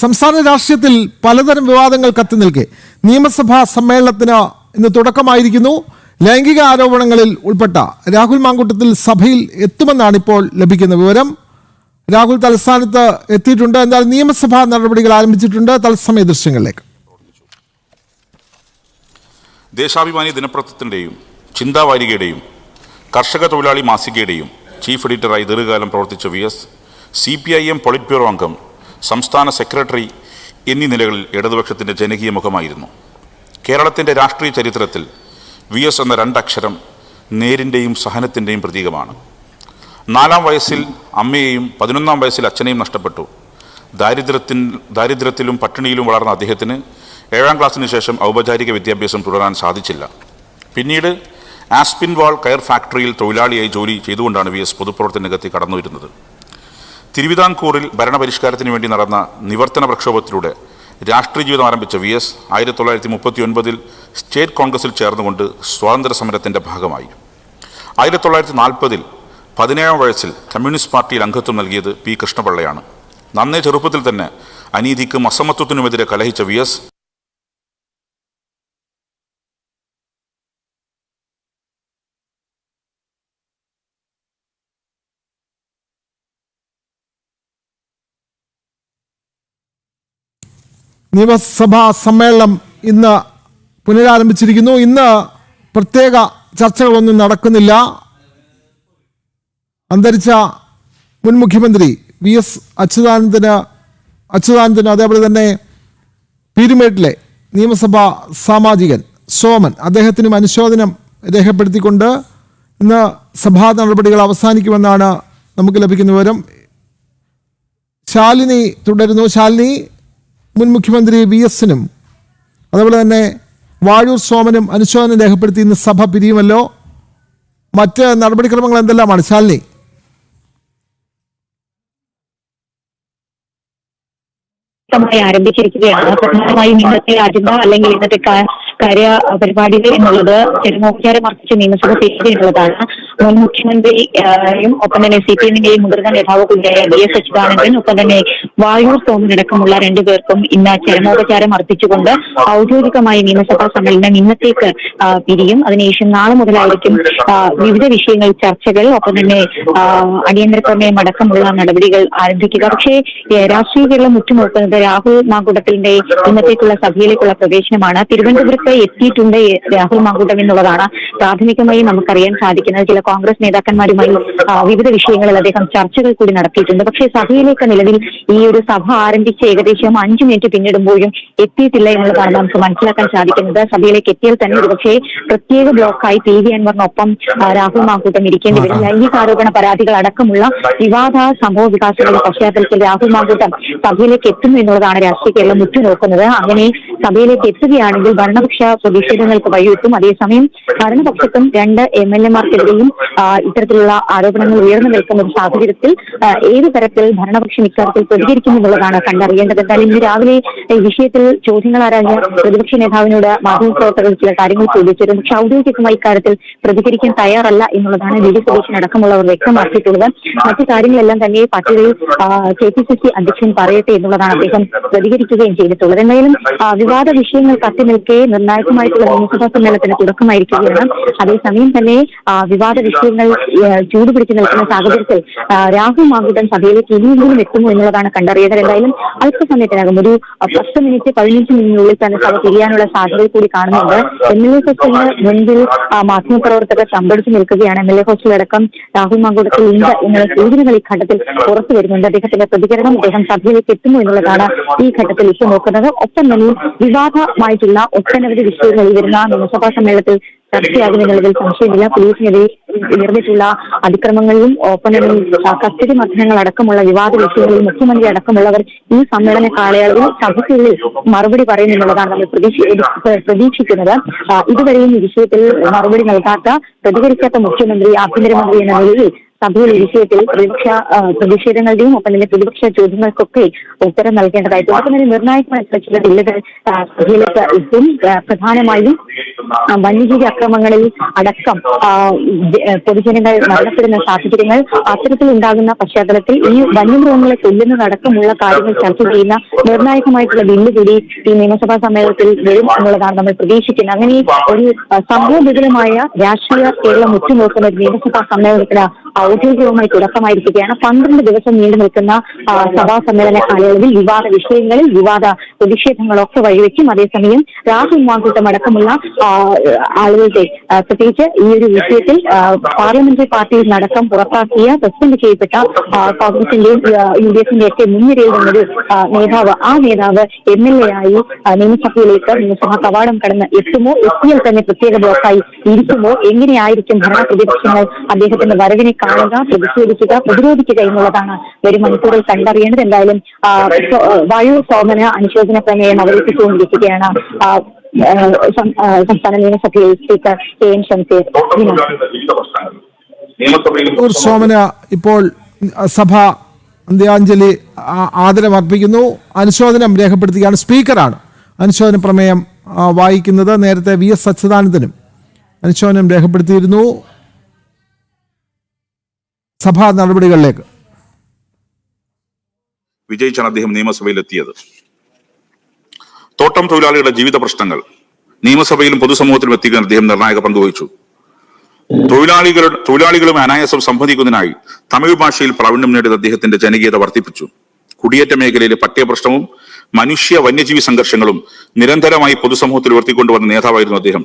സംസ്ഥാന രാഷ്ട്രീയത്തിൽ പലതരം വിവാദങ്ങൾ കത്തി നിൽക്കെ നിയമസഭാ സമ്മേളനത്തിന് ഇന്ന് തുടക്കമായിരിക്കുന്നു. ലൈംഗിക ആരോപണങ്ങളിൽ ഉൾപ്പെട്ട രാഹുൽ മാങ്കൂട്ടത്തിൽ സഭയിൽ എത്തുമെന്നാണ് ഇപ്പോൾ ലഭിക്കുന്ന വിവരം. രാഹുൽ തലസ്ഥാനത്ത് എത്തിയിട്ടുണ്ട്. എന്നാൽ നിയമസഭാ നടപടികൾ ആരംഭിച്ചിട്ടുണ്ട്. തത്സമയ ദൃശ്യങ്ങളിലേക്ക്. ദേശാഭിമാനി ദിനപത്രത്തിൻ്റെയും ചിന്താവാരികയുടെയും കർഷക തൊഴിലാളി മാസികയുടെയും ചീഫ് എഡിറ്ററായി ദീർഘകാലം പ്രവർത്തിച്ച VS, CPIM പൊളിറ്റ് ബ്യൂറോ അംഗം, സംസ്ഥാന സെക്രട്ടറി എന്നീ നിലകളിൽ ഇടതുപക്ഷത്തിൻ്റെ ജനകീയ മുഖമായിരുന്നു. കേരളത്തിൻ്റെ രാഷ്ട്രീയ ചരിത്രത്തിൽ VS എന്ന രണ്ടക്ഷരം നേരിൻ്റെയും സഹനത്തിൻ്റെയും പ്രതീകമാണ്. 4-ാം വയസ്സിൽ അമ്മയെയും 11-ാം വയസ്സിൽ അച്ഛനെയും നഷ്ടപ്പെട്ടു. ദാരിദ്ര്യത്തിലും പട്ടിണിയിലും വളർന്ന അദ്ദേഹത്തിന് 7-ാം ക്ലാസ്സിന് ശേഷം ഔപചാരിക വിദ്യാഭ്യാസം തുടരാൻ സാധിച്ചില്ല. പിന്നീട് ആസ്പിൻവാൾ കയർ ഫാക്ടറിയിൽ തൊഴിലാളിയായി ജോലി ചെയ്തുകൊണ്ടാണ് VS പൊതുപ്രവർത്തന രംഗത്ത് കടന്നു വരുന്നത്. തിരുവിതാംകൂറിൽ ഭരണപരിഷ്കാരത്തിന് വേണ്ടി നടന്ന നിവർത്തന പ്രക്ഷോഭത്തിലൂടെ രാഷ്ട്രീയ ജീവിതം ആരംഭിച്ച VS 1939 സ്റ്റേറ്റ് കോൺഗ്രസിൽ ചേർന്നുകൊണ്ട് സ്വാതന്ത്ര്യ സമരത്തിൻ്റെ ഭാഗമായി. 1940 17-ാം വയസ്സിൽ കമ്മ്യൂണിസ്റ്റ് പാർട്ടിയിൽ അംഗത്വം നൽകിയത് P. കൃഷ്ണപിള്ളയാണ്. നന്നേ ചെറുപ്പത്തിൽ തന്നെ അനീതിക്കും അസമത്വത്തിനുമെതിരെ കലഹിച്ച VS നിയമസഭാ സമ്മേളനം ഇന്ന് പുനരാരംഭിച്ചിരിക്കുന്നു. ഇന്ന് പ്രത്യേക ചർച്ചകളൊന്നും നടക്കുന്നില്ല. അന്തരിച്ച മുൻ മുഖ്യമന്ത്രി VS അച്യുതാനന്ദന് അതേപോലെ തന്നെ പീരുമേട്ടിലെ നിയമസഭാ സാമാജികൻ സോമൻ, അദ്ദേഹത്തിനും അനുശോചനം രേഖപ്പെടുത്തിക്കൊണ്ട് ഇന്ന് സഭാ നടപടികൾ അവസാനിക്കുമെന്നാണ് നമുക്ക് ലഭിക്കുന്ന വിവരം. ശാലിനി തുടരുന്നു. ശാലിനി, മുൻ മുഖ്യമന്ത്രി VSനും അതുപോലെ തന്നെ വാഴൂർ സോമനും അനുശോചനം രേഖപ്പെടുത്തി ഇന്ന് സഭ പിരിയുമല്ലോ. മറ്റ് നടപടിക്രമങ്ങൾ എന്തെല്ലാമാണ് ശാലിനി? ആരംഭിച്ചിരിക്കുകയാണ്. പ്രധാനമായും ഇന്നത്തെ അജണ്ട അല്ലെങ്കിൽ ഇന്നത്തെ കാര്യ പരിപാടികൾ എന്നുള്ളത് ചരമോപചാരം അർപ്പിച്ച നിയമസഭ പിരിയുക എന്നുള്ളതാണ്. മുൻ മുഖ്യമന്ത്രിയും ഒപ്പം തന്നെ CPMന്റെയും മുതിർന്ന നേതാവ് കൂടിയായ VS അച്യുതാനന്ദൻ, ഒപ്പം തന്നെ വാഴൂർ സോമനടക്കമുള്ള രണ്ടുപേർക്കും ഇന്ന് ചരമോപചാരം അർപ്പിച്ചുകൊണ്ട് ഔദ്യോഗികമായ നിയമസഭാ സമ്മേളനം ഇന്നത്തേക്ക് പിരിയും. അതിനുശേഷം നാളെ മുതലായിരിക്കും വിവിധ വിഷയങ്ങൾ ചർച്ചകൾ, ഒപ്പം തന്നെ അടിയന്തര പ്രമേയം അടക്കമുള്ള നടപടികൾ ആരംഭിക്കുക. പക്ഷേ രാഷ്ട്രീയ കേരളം ഉറ്റുനോക്കുന്നത് രാഹുൽ മാങ്കൂട്ടത്തിന്റെ ഇന്നത്തേക്കുള്ള സഭയിലേക്കുള്ള പ്രവേശനമാണ്. തിരുവനന്തപുരത്ത് എത്തിയിട്ടുണ്ട് രാഹുൽ മാങ്കൂട്ടം എന്നുള്ളതാണ് പ്രാഥമികമായി നമുക്കറിയാൻ സാധിക്കുന്നത്. ചില കോൺഗ്രസ് നേതാക്കന്മാരുമായി വിവിധ വിഷയങ്ങളിൽ അദ്ദേഹം ചർച്ചകൾ കൂടി നടത്തിയിട്ടുണ്ട്. പക്ഷേ സഭയിലേക്ക് നിലവിൽ ഈ ഒരു സഭ ആരംഭിച്ച് ഏകദേശം 5 മിനിറ്റ് പിന്നിടുമ്പോഴും എത്തിയിട്ടില്ല എന്നുള്ളതാണ് നമുക്ക് മനസ്സിലാക്കാൻ സാധിക്കുന്നത്. സഭയിലേക്ക് എത്തിയാൽ തന്നെ ഒരുപക്ഷെ പ്രത്യേക ബ്ലോക്കായി PV അൻവറിനൊപ്പം രാഹുൽ മാങ്കൂട്ടം ഇരിക്കേണ്ടി വരും. ലൈംഗികാരോപണ പരാതികൾ അടക്കമുള്ള വിവാദ സംഭവ വികാസങ്ങളുടെ പശ്ചാത്തലത്തിൽ രാഹുൽ മാങ്കൂട്ടം സഭയിലേക്ക് എത്തുന്നു എന്നുള്ളതാണ് രാഷ്ട്രീയ കേരളം ഉറ്റുനോക്കുന്നത്. അങ്ങനെ സഭയിലേക്ക് എത്തുകയാണെങ്കിൽ ഭരണപക്ഷ പ്രതിഷേധങ്ങൾക്ക് വഴിവെക്കും. അതേസമയം ഭരണപക്ഷത്തും 2 MLA-മാർക്കെതിരെയും ഇത്തരത്തിലുള്ള ആരോപണങ്ങൾ ഉയർന്നു നിൽക്കുന്ന ഒരു സാഹചര്യത്തിൽ ഏതു തരത്തിൽ ഭരണപക്ഷം ഇക്കാര്യത്തിൽ പ്രതികരിക്കും എന്നുള്ളതാണ് കണ്ടറിയേണ്ടത്. എന്തായാലും ഇന്ന് രാവിലെ ഈ വിഷയത്തിൽ ചോദ്യങ്ങൾ ആരാഞ്ഞ പ്രതിപക്ഷ നേതാവിനോട് മാധ്യമപ്രവർത്തകർ ചില കാര്യങ്ങൾ ചോദിച്ചിരുന്നു. പക്ഷെ ഔദ്യോഗികമായി ഇക്കാര്യത്തിൽ പ്രതികരിക്കാൻ തയ്യാറല്ല എന്നുള്ളതാണ് VD സതീശൻ അടക്കമുള്ളവർ വ്യക്തമാക്കിയിട്ടുള്ളത്. മറ്റു കാര്യങ്ങളെല്ലാം തന്നെ പാർട്ടിയിൽ KPCC അധ്യക്ഷൻ പറയട്ടെ എന്നുള്ളതാണ് അദ്ദേഹം പ്രതികരിക്കുകയും ചെയ്തിട്ടുള്ളത്. എന്തായാലും വിവാദ വിഷയങ്ങൾ കത്തി നിൽക്കെ നിർണായകമായിട്ടുള്ള നിയമസഭാ സമ്മേളനത്തിന് തുടക്കമായിരിക്കുകയാണ്. അതേസമയം തന്നെ വിവാദ വിഷയങ്ങൾ ചൂടുപിടിച്ചു നിൽക്കുന്ന സാഹചര്യത്തിൽ രാഹുൽ മാങ്കൂട്ടം സഭയിലേക്ക് ഇനിയെങ്കിലും എത്തുമോ എന്നുള്ളതാണ് കണ്ടറിയേണ്ടത്. എന്തായാലും അല്പസമയത്തിനകം ഒരു 10 മിനിറ്റ് 15 മിനിറ്റിനുള്ളിൽ തന്നെ സഭ പിരിയാനുള്ള സാധ്യത കൂടി കാണുന്നുണ്ട്. MLA ഹോസ്റ്റലിന് മുൻപിൽ മാധ്യമപ്രവർത്തകർ തമ്പടിച്ചു നിൽക്കുകയാണ്. MLA ഹോസ്റ്റലടക്കം രാഹുൽ മാങ്കൂട്ടത്തിൽ ഉണ്ട് എന്നുള്ള സൂചനകൾ ഈ ഘട്ടത്തിൽ പുറത്തു വരുന്നുണ്ട്. അദ്ദേഹത്തിന്റെ പ്രതികരണം, അദ്ദേഹം സഭയിലേക്ക് എത്തുമോ എന്നുള്ളതാണ് ഈ ഘട്ടത്തിൽ ഇപ്പോൾ നോക്കുന്നത്. ഒപ്പം തന്നെ വിവാദമായിട്ടുള്ള ഒട്ടനവധി വിഷയങ്ങൾ ഈ വരുന്ന നിയമസഭാ സമ്മേളനത്തിൽ ചർച്ചയാകുമെന്നുള്ളതിൽ സംശയമില്ല. പോലീസിനെതിരെ ഉയർന്നിട്ടുള്ള അതിക്രമങ്ങളിലും ഒപ്പം കസ്റ്റഡി മർദ്ദനങ്ങൾ അടക്കമുള്ള വിവാദ വിഷയങ്ങളിൽ മുഖ്യമന്ത്രി അടക്കമുള്ളവർ ഈ സമ്മേളന കാലയളവിൽ സഭയ്ക്കുള്ളിൽ മറുപടി പറയുമെന്നുള്ളതാണ് നമ്മൾ പ്രതീക്ഷിക്കുന്നത്. ഇതുവരെയും ഈ വിഷയത്തിൽ മറുപടി നൽകാത്ത, പ്രതികരിക്കാത്ത മുഖ്യമന്ത്രി, ആഭ്യന്തരമന്ത്രി എന്ന നിലയിൽ സഭയിൽ ഈ വിഷയത്തിൽ പ്രതിഷേധങ്ങളുടെയും ഒപ്പം തന്നെ പ്രതിപക്ഷ ചോദ്യങ്ങൾക്കൊക്കെ ഉത്തരം നൽകേണ്ടതായിട്ടുണ്ട്. ഒപ്പം തന്നെ നിർണായകമായിട്ടുള്ള ചില ബില്ലുകൾ സഭയിലേക്ക് എത്തും. പ്രധാനമായും വന്യജീവി അക്രമങ്ങളിൽ അടക്കം പൊതുജനങ്ങൾ മരണപ്പെടുന്ന സാഹചര്യങ്ങൾ അത്തരത്തിൽ ഉണ്ടാകുന്ന പശ്ചാത്തലത്തിൽ ഈ വന്യമൃഗങ്ങളെ കൊല്ലുന്നതടക്കമുള്ള കാര്യങ്ങൾ ചർച്ച ചെയ്യുന്ന നിർണായകമായിട്ടുള്ള ബില്ല് കൂടി ഈ നിയമസഭാ സമ്മേളനത്തിൽ വരും എന്നുള്ളതാണ് നമ്മൾ പ്രതീക്ഷിക്കുന്നത്. അങ്ങനെ ഒരു സംഭവബഹുലമായ രാഷ്ട്രീയ കേരളം ഉറ്റുനോക്കുന്ന ഒരു നിയമസഭാ സമ്മേളനത്തിന് ഔദ്യോഗികമായി തുടക്കമായിരിക്കുകയാണ്. 12 ദിവസം നീണ്ടു നിൽക്കുന്ന സഭാ സമ്മേളന കാലയളവിൽ വിവാദ വിഷയങ്ങളിൽ വിവാദ പ്രതിഷേധങ്ങളൊക്കെ വഴിവെക്കും. അതേസമയം രാഹുൽ മാങ്കൂട്ടം അടക്കമുള്ള ആളുകളുടെ പ്രത്യേകിച്ച് ഈ ഒരു വിഷയത്തിൽ പാർലമെന്ററി പാർട്ടിയിൽ നടക്കം പുറത്താക്കിയ സസ്പെൻഡ് ചെയ്യപ്പെട്ട കോൺഗ്രസിന്റെയും UDFന്റെ ഒക്കെ മുൻനിരയിൽ നിന്നൊരു നേതാവ്, ആ നേതാവ് MLA ആയി നിയമസഭയിലേക്ക് നിയമസഭാ കവാടം കടന്ന് എത്തുമോ, എത്തിയാൽ തന്നെ പ്രത്യേക ബ്ലോക്കായി ഇരിക്കുമോ, എങ്ങനെയായിരിക്കും ഭരണ പ്രതിപക്ഷങ്ങൾ അദ്ദേഹത്തിന്റെ വരവിനെ കാണുക, പ്രതിഷേധിക്കുക, പ്രതിരോധിക്കുക എന്നുള്ളതാണ് വരും മണിക്കൂറിൽ കണ്ടറിയേണ്ടത്. എന്തായാലും വായു സോമന അനുശോചന പ്രമേയം അവതരിപ്പിച്ചുകൊണ്ടിരിക്കുകയാണ് സംസ്ഥാന നിയമസഭയിൽ സ്പീക്കർ KN ഷംസീർ. സോമന, ഇപ്പോൾ സഭ അന്ത്യാഞ്ജലി ആദരമർപ്പിക്കുന്നു, അനുശോചനം രേഖപ്പെടുത്തുകയാണ്. സ്പീക്കറാണ് അനുശോചന പ്രമേയം വായിക്കുന്നത്. നേരത്തെ VS അച്യുതാനന്ദനും അനുശോചനം രേഖപ്പെടുത്തിയിരുന്നു. സഭാ നടപടികളിലേക്ക് വിജയിച്ചാണ് അദ്ദേഹം നിയമസഭയിലെത്തിയത്. തോട്ടം തൊഴിലാളികളുടെ ജീവിത പ്രശ്നങ്ങൾ നിയമസഭയിലും പൊതുസമൂഹത്തിലും എത്തിക്കാൻ അദ്ദേഹം നിർണായക പങ്കുവഹിച്ചു. തൊഴിലാളികളും അനായാസം സംവദിക്കുന്നതിനായി തമിഴ് ഭാഷയിൽ പ്രാവീണ്യം നേടിയ അദ്ദേഹത്തിന്റെ ജനകീയത വർദ്ധിപ്പിച്ചു. കുടിയേറ്റ മേഖലയിലെ പട്ടയപ്രശ്നവും മനുഷ്യ വന്യജീവി സംഘർഷങ്ങളും നിരന്തരമായി പൊതുസമൂഹത്തിൽ ഉയർത്തിക്കൊണ്ടുവന്ന നേതാവായിരുന്നു അദ്ദേഹം.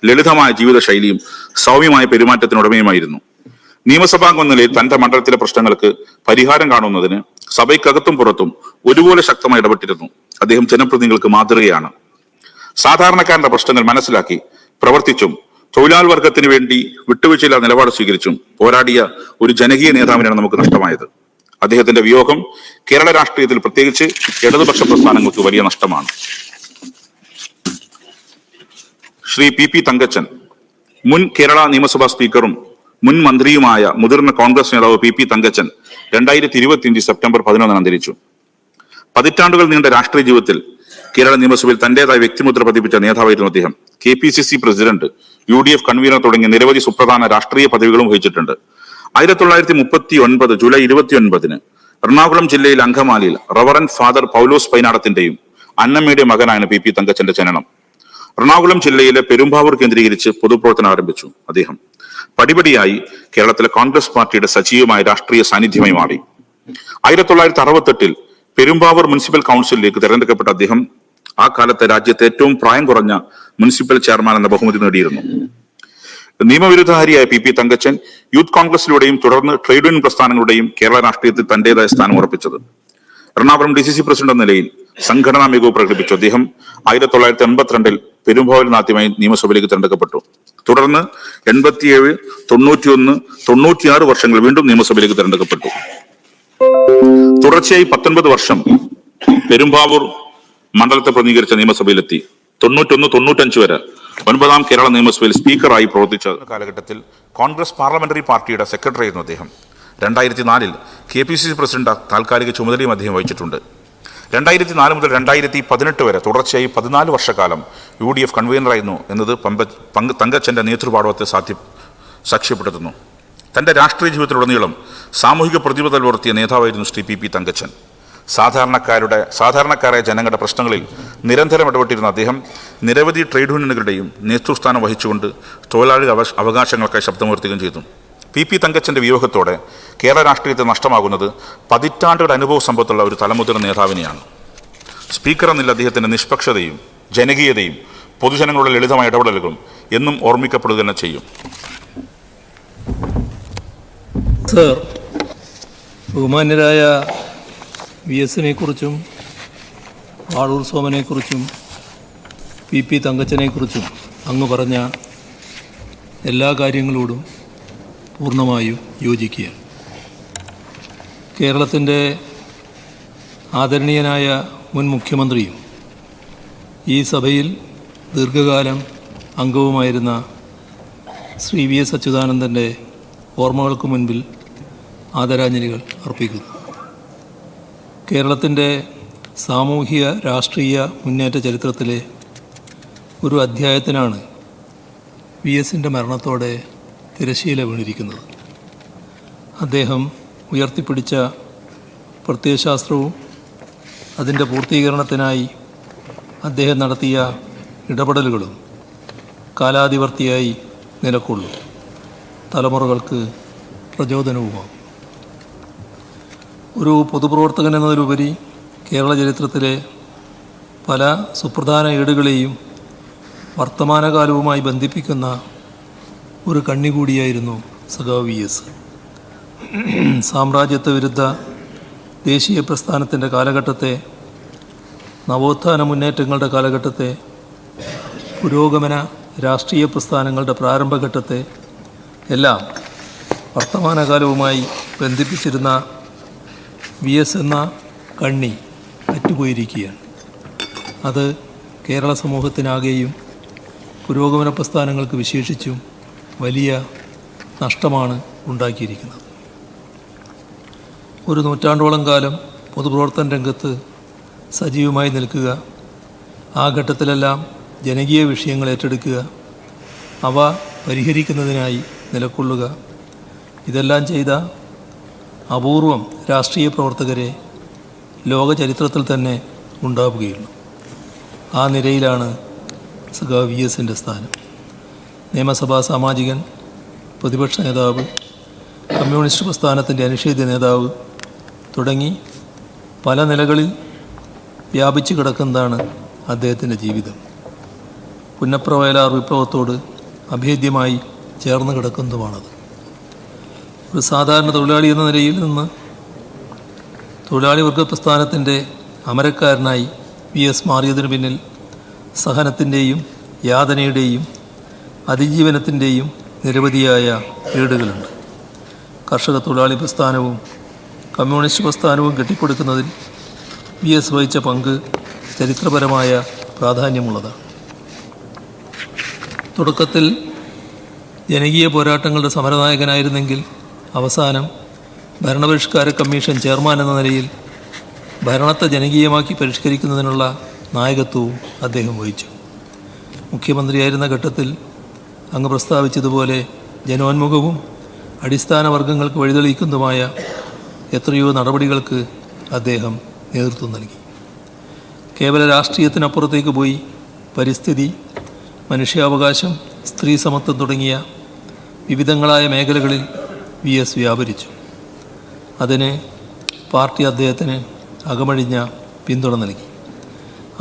ലളിതമായ ജീവിതശൈലിയും സൗമ്യമായ പെരുമാറ്റത്തിനുടമയുമായിരുന്നു. നിയമസഭാംഗം നിലയിൽ തന്റെ മണ്ഡലത്തിലെ പ്രശ്നങ്ങൾക്ക് പരിഹാരം കാണുന്നതിന് സഭയ്ക്കകത്തും പുറത്തും ഒരുപോലെ ശക്തമായി ഇടപെട്ടിരുന്നു. അദ്ദേഹം ജനപ്രതിനിധികൾക്ക് മാതൃകയാണ്. സാധാരണക്കാരന്റെ പ്രശ്നങ്ങൾ മനസ്സിലാക്കി പ്രവർത്തിച്ചും തൊഴിലാളി വർഗത്തിന് വേണ്ടി വിട്ടുവീഴ്ചയില്ലാത്ത നിലപാട് സ്വീകരിച്ചും പോരാടിയ ഒരു ജനകീയ നേതാവിനാണ് നമുക്ക് നഷ്ടമായത്. അദ്ദേഹത്തിന്റെ വിയോഗം കേരള രാഷ്ട്രീയത്തിൽ പ്രത്യേകിച്ച് ഇടതുപക്ഷ പ്രസ്ഥാനങ്ങൾക്ക് വലിയ നഷ്ടമാണ്. ശ്രീ PP തങ്കച്ചൻ, മുൻ കേരള നിയമസഭാ സ്പീക്കറും മുൻ മന്ത്രിയുമായ മുതിർന്ന കോൺഗ്രസ് നേതാവ് PP തങ്കച്ചൻ 2025 സെപ്റ്റംബർ 11 അന്തരിച്ചു. പതിറ്റാണ്ടുകൾ നീണ്ട രാഷ്ട്രീയ ജീവിതത്തിൽ കേരള നിയമസഭയിൽ തന്റേതായ വ്യക്തിമുദ്ര പതിപ്പിച്ച നേതാവായിരുന്നു അദ്ദേഹം. KPCC പ്രസിഡന്റ്, UDF കൺവീനർ തുടങ്ങിയ നിരവധി സുപ്രധാന രാഷ്ട്രീയ പദവികളും വഹിച്ചിട്ടുണ്ട്. 1939 ജൂലൈ 29 എറണാകുളം ജില്ലയിൽ അങ്കമാലിയിൽ റവറൻ ഫാദർ പൗലോസ് പൈനാടത്തിന്റെയും അന്നമ്മയുടെ മകനാണ് PP തങ്കച്ചന്റെ ജനനം. എറണാകുളം ജില്ലയിലെ പെരുമ്പാവൂർ കേന്ദ്രീകരിച്ച് പൊതുപ്രവർത്തനം ആരംഭിച്ചു. അദ്ദേഹം പടിപടിയായി കേരളത്തിലെ കോൺഗ്രസ് പാർട്ടിയുടെ സജീവമായ രാഷ്ട്രീയ സാന്നിധ്യമായി മാറി. 1968 പെരുമ്പാവൂർ മുനിസിപ്പൽ കൗൺസിലിലേക്ക് തെരഞ്ഞെടുക്കപ്പെട്ട അദ്ദേഹം ആ കാലത്തെ രാജ്യത്തെ ഏറ്റവും പ്രായം കുറഞ്ഞ മുനിസിപ്പൽ ചെയർമാൻ എന്ന ബഹുമതി നേടിയിരുന്നു. നിയമവിരുദ്ധധാരിയായ PP തങ്കച്ചൻ യൂത്ത് കോൺഗ്രസിലൂടെയും തുടർന്ന് ട്രേഡ് യൂണിയൻ പ്രസ്ഥാനങ്ങളുടെയും കേരള രാഷ്ട്രീയത്തിൽ തന്റേതായ സ്ഥാനം ഉറപ്പിച്ചത്. എറണാകുളം DCC പ്രസിഡന്റ് എന്ന നിലയിൽ സംഘടനാ മികവ് പ്രകടിപ്പിച്ചു. അദ്ദേഹം 1982 പെരുമ്പാവൂരിൽ ആദ്യമായി നിയമസഭയിലേക്ക് തെരഞ്ഞെടുക്കപ്പെട്ടു. തുടർന്ന് 87, 91, 96 വർഷങ്ങൾ വീണ്ടും നിയമസഭയിലേക്ക് തെരഞ്ഞെടുക്കപ്പെട്ടു. തുടർച്ചയായി 19 വർഷം പെരുമ്പാവൂർ മണ്ഡലത്തെ പ്രതിനിധീകരിച്ച നിയമസഭയിലെത്തി. 91, 95 വരെ 9ാം കേരള നിയമസഭയിൽ സ്പീക്കറായി പ്രവർത്തിച്ച കാലഘട്ടത്തിൽ കോൺഗ്രസ് പാർലമെന്ററി പാർട്ടിയുടെ സെക്രട്ടറി ആയിരുന്നു അദ്ദേഹം. 2004 KPCC പ്രസിഡന്റ് താൽക്കാലിക ചുമതലയും അദ്ദേഹം വഹിച്ചിട്ടുണ്ട്. 2004 മുതൽ 2018 വരെ തുടർച്ചയായി 14 വർഷക്കാലം UDF കൺവീനറായിരുന്നു എന്നത് തങ്കച്ചന്റെ നേതൃപാടവത്തെ സാക്ഷ്യപ്പെടുത്തുന്നു. തന്റെ രാഷ്ട്രീയ ജീവിതത്തിലുടനീളം സാമൂഹിക പ്രതിബദ്ധത പുലർത്തിയ നേതാവായിരുന്നു ശ്രീ PP തങ്കച്ചൻ. സാധാരണക്കാരായ ജനങ്ങളുടെ പ്രശ്നങ്ങളിൽ നിരന്തരം ഇടപെട്ടിരുന്ന അദ്ദേഹം നിരവധി ട്രേഡ് യൂണിയനുകളുടെയും നേതൃസ്ഥാനം വഹിച്ചുകൊണ്ട് തൊഴിലാളി അവകാശങ്ങൾക്കായി ശബ്ദമുയർത്തുകയും ചെയ്തു. PP തങ്കച്ചന്റെ വിയോഗത്തോടെ കേരള രാഷ്ട്രീയത്തിൽ നഷ്ടമാകുന്നത് പതിറ്റാണ്ടുകളുടെ അനുഭവ സമ്പത്തുള്ള ഒരു തലമുതിർന്ന നേതാവിനെയാണ്. സ്പീക്കർ എന്നില്ല അദ്ദേഹത്തിന്റെ നിഷ്പക്ഷതയും ജനകീയതയും പൊതുജനങ്ങളുടെ ലളിതമായ ഇടപെടലുകളും എന്നും ഓർമ്മിക്കപ്പെടുക തന്നെ ചെയ്യും. സർ, ബഹുമാന്യരായ VSനെ കുറിച്ചും വാഴൂർ സോമനെ കുറിച്ചും PP തങ്കച്ചനെ കുറിച്ചും അങ്ങ് പറഞ്ഞ എല്ലാ കാര്യങ്ങളോടും പൂർണ്ണമായും യോജിക്കുക. കേരളത്തിൻ്റെ ആദരണീയനായ മുൻ മുഖ്യമന്ത്രിയും ഈ സഭയിൽ ദീർഘകാലം അംഗവുമായിരുന്ന ശ്രീ VS അച്യുതാനന്ദൻ്റെ ഓർമ്മകൾക്ക് മുൻപിൽ ആദരാഞ്ജലികൾ അർപ്പിക്കുന്നു. കേരളത്തിൻ്റെ സാമൂഹിക രാഷ്ട്രീയ മുന്നേറ്റ ചരിത്രത്തിലെ ഒരു അധ്യായത്തിനാണ് VSൻ്റെ മരണത്തോടെ തിരശ്ശീല വീണിരിക്കുന്നത്. അദ്ദേഹം ഉയർത്തിപ്പിടിച്ച പ്രത്യയശാസ്ത്രവും അതിൻ്റെ പൂർത്തീകരണത്തിനായി അദ്ദേഹം നടത്തിയ ഇടപെടലുകളും കാലാതിവർത്തിയായി നിലകൊള്ളും, തലമുറകൾക്ക് പ്രചോദനവുമാകും. ഒരു പൊതുപ്രവർത്തകൻ എന്നതിലുപരി കേരള ചരിത്രത്തിലെ പല സുപ്രധാന ഏടുകളെയും വർത്തമാനകാലവുമായി ബന്ധിപ്പിക്കുന്ന ഒരു കണ്ണി കൂടിയായിരുന്നു സഖാവ് VS. സാമ്രാജ്യത്വ വിരുദ്ധ ദേശീയ പ്രസ്ഥാനത്തിൻ്റെ കാലഘട്ടത്തെ, നവോത്ഥാന മുന്നേറ്റങ്ങളുടെ കാലഘട്ടത്തെ, പുരോഗമന രാഷ്ട്രീയ പ്രസ്ഥാനങ്ങളുടെ പ്രാരംഭഘട്ടത്തെ എല്ലാം വർത്തമാനകാലവുമായി ബന്ധിപ്പിച്ചിരുന്ന VS എന്ന കണ്ണി അറ്റുപോയിരിക്കുകയാണ്. അത് കേരള സമൂഹത്തിനാകെയും പുരോഗമന പ്രസ്ഥാനങ്ങൾക്ക് വിശേഷിച്ചും വലിയ നഷ്ടമാണ് ഉണ്ടാക്കിയിരിക്കുന്നത്. ഒരു നൂറ്റാണ്ടോളം കാലം പൊതുപ്രവർത്തന രംഗത്ത് സജീവമായി നിൽക്കുക, ആ ഘട്ടത്തിലെല്ലാം ജനകീയ വിഷയങ്ങൾ ഏറ്റെടുക്കുക, അവ പരിഹരിക്കുന്നതിനായി നിലകൊള്ളുക, ഇതെല്ലാം ചെയ്ത അപൂർവം രാഷ്ട്രീയ പ്രവർത്തകരെ ലോക ചരിത്രത്തിൽ തന്നെ ഉണ്ടാവുകയുള്ളൂ. ആ നിരയിലാണ് സഖാവ് VSൻ്റെ സ്ഥാനം. നിയമസഭാ സാമാജികൻ, പ്രതിപക്ഷ നേതാവ്, കമ്മ്യൂണിസ്റ്റ് പ്രസ്ഥാനത്തിൻ്റെ അനിഷേധ്യ നേതാവ് തുടങ്ങി പല നിലകളിൽ വ്യാപിച്ചു കിടക്കുന്നതാണ് അദ്ദേഹത്തിൻ്റെ ജീവിതം. പുന്നപ്ര വയലാർ വിപ്ലവത്തോട് അഭേദ്യമായി ചേർന്ന് കിടക്കുന്നതുമാണത്. ഒരു സാധാരണ തൊഴിലാളി എന്ന നിലയിൽ നിന്ന് തൊഴിലാളി വർഗ പ്രസ്ഥാനത്തിൻ്റെ അമരക്കാരനായി VS മാറിയതിനു പിന്നിൽ സഹനത്തിൻ്റെയും യാതനയുടെയും അതിജീവനത്തിൻ്റെയും നിരവധിയായ ഏടുകളുണ്ട്. കർഷക തൊഴിലാളി പ്രസ്ഥാനവും കമ്മ്യൂണിസ്റ്റ് പ്രസ്ഥാനവും കെട്ടിപ്പടുക്കുന്നതിൽ VS വഹിച്ച പങ്ക് ചരിത്രപരമായ പ്രാധാന്യമുള്ളതാണ്. തുടക്കത്തിൽ ജനകീയ പോരാട്ടങ്ങളുടെ സമരനായകനായിരുന്നെങ്കിൽ അവസാനം ഭരണപരിഷ്കാര കമ്മീഷൻ ചെയർമാൻ എന്ന നിലയിൽ ഭരണത്തെ ജനകീയമാക്കി പരിഷ്കരിക്കുന്നതിനുള്ള നായകത്വവും അദ്ദേഹം വഹിച്ചു. മുഖ്യമന്ത്രിയായിരുന്ന ഘട്ടത്തിൽ അങ്ങ് പ്രസ്താവിച്ചതുപോലെ ജനോന്മുഖവും അടിസ്ഥാന വർഗങ്ങൾക്ക് വഴിതെളിയിക്കുന്നതുമായ എത്രയോ നടപടികൾക്ക് അദ്ദേഹം നേതൃത്വം നൽകി. കേവല രാഷ്ട്രീയത്തിനപ്പുറത്തേക്ക് പോയി പരിസ്ഥിതി, മനുഷ്യാവകാശം, സ്ത്രീ സമത്വം തുടങ്ങിയ വിവിധങ്ങളായ മേഖലകളിൽ VS വ്യാപരിച്ചു. അതിന് പാർട്ടി അദ്ദേഹത്തിന് അകമഴിഞ്ഞ പിന്തുണ നൽകി.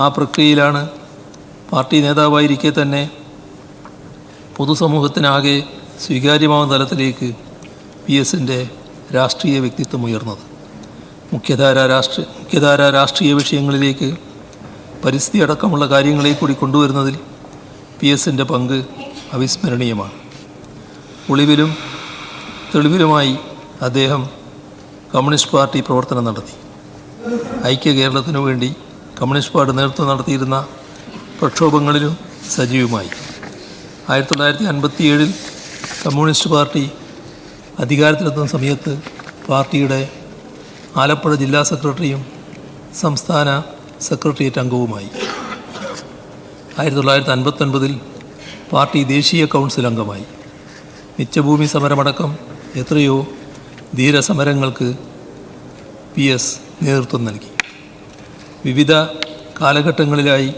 ആ പ്രക്രിയയിലാണ് പാർട്ടി നേതാവായിരിക്കെ തന്നെ പൊതുസമൂഹത്തിനാകെ സ്വീകാര്യമാവുന്ന തലത്തിലേക്ക് VSൻ്റെ രാഷ്ട്രീയ വ്യക്തിത്വം ഉയർന്നത്. മുഖ്യധാര രാഷ്ട്രീയ വിഷയങ്ങളിലേക്ക് പരിസ്ഥിതി അടക്കമുള്ള കാര്യങ്ങളെ കൂടി കൊണ്ടുവരുന്നതിൽ VSൻ്റെ പങ്ക് അവിസ്മരണീയമാണ്. ഒളിവിലും തെളിവിലുമായി അദ്ദേഹം കമ്മ്യൂണിസ്റ്റ് പാർട്ടി പ്രവർത്തനം നടത്തി. ഐക്യ കേരളത്തിനു വേണ്ടി കമ്മ്യൂണിസ്റ്റ് പാർട്ടി നേതൃത്വം നടത്തിയിരുന്ന പ്രക്ഷോഭങ്ങളിലും സജീവമായി. 1957 കമ്മ്യൂണിസ്റ്റ് പാർട്ടി അധികാരത്തിലെത്തുന്ന സമയത്ത് പാർട്ടിയുടെ ആലപ്പുഴ ജില്ലാ സെക്രട്ടറിയും സംസ്ഥാന സെക്രട്ടേറിയറ്റ് അംഗവുമായി. 1959 പാർട്ടി ദേശീയ കൗൺസിൽ അംഗമായി. മിച്ചഭൂമി സമരമടക്കം എത്രയോ ധീരസമരങ്ങൾക്ക് VS നേതൃത്വം നൽകി. വിവിധ കാലഘട്ടങ്ങളിലായി